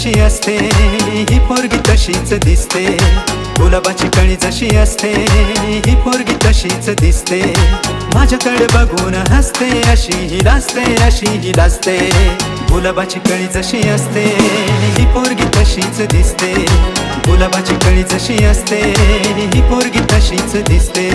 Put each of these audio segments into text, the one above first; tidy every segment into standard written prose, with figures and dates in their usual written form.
जशी असते ही पोरगी तशीच दिसते, गुलाबाची कळी जशी असते ही पोरगी तशीच दिसते, माझ्याकडे बघून हसते अशी ही लाजते, अशी ही लाजते, गुलाबाची कळी जशी असते ही पोरगी तशीच दिसते, गुलाबाची कळी जशी असते ही पोरगी तशीच दिसते।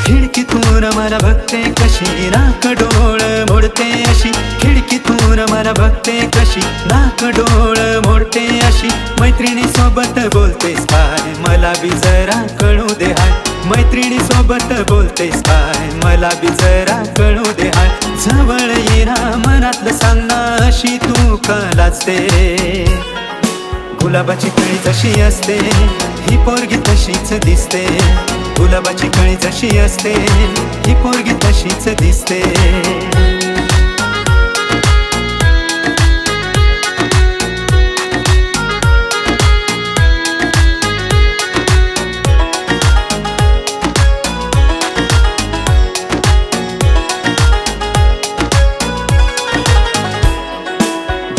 खिडकीतून मला बघते कशी, नाक डोळ मोडते अशी, खिडकीतून मला बघते कशी, नाक डोळ मोडते अशी, मैत्रिणी सोबत बोलतेस काय मला बी जरा कळू दे हाय, मैत्रिणी सोबत बोलतेस काय मला बी जरा कळू दे हाय, जवळ येना मनातलं सांगना अशी तू का लाजते, गुलाबाची कळी जशी असते ही पोरगी तशीच दिसते, गुलाबाची कळी जशी असते ही पोरगी तशीच दिसते।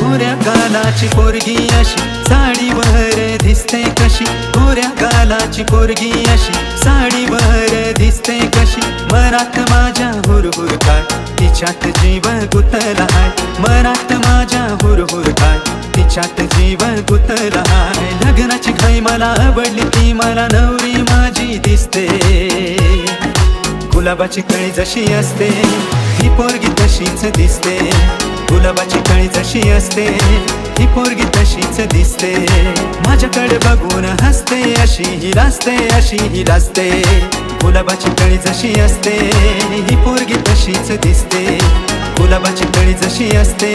गोऱ्या गालाची पोरगी अशी साडीवर दिसते कशी, गोऱ्या गालाची पोरगी अशी साडीवर दिसते कशी, मनात माझ्या हुरहुर काय तिच्यात जीव गुतला हाय, मनात माझ्या हुरहुर काय तिच्यात जीव गुतला हाय, लग्नाची घाई मला आवडली ती मला नवरी माझी दिसते, गुलाबाची कळी जशी असते ही पोरगी तशीच दिसते, गुलाबाची कळी जशी असते ही पोरगी तशीच दिसते, माझ्याकडे बघून हसते अशी ही लाजते, अशी ही लाजते, गुलाबाची कळी जशी असते ही पोरगी तशीच दिसते, गुलाबाची कळी जशी असते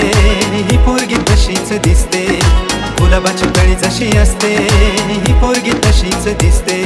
ही पोरगी तशीच दिसते, गुलाबाची कळी जशी असते ही पोरगी तशीच दिसते।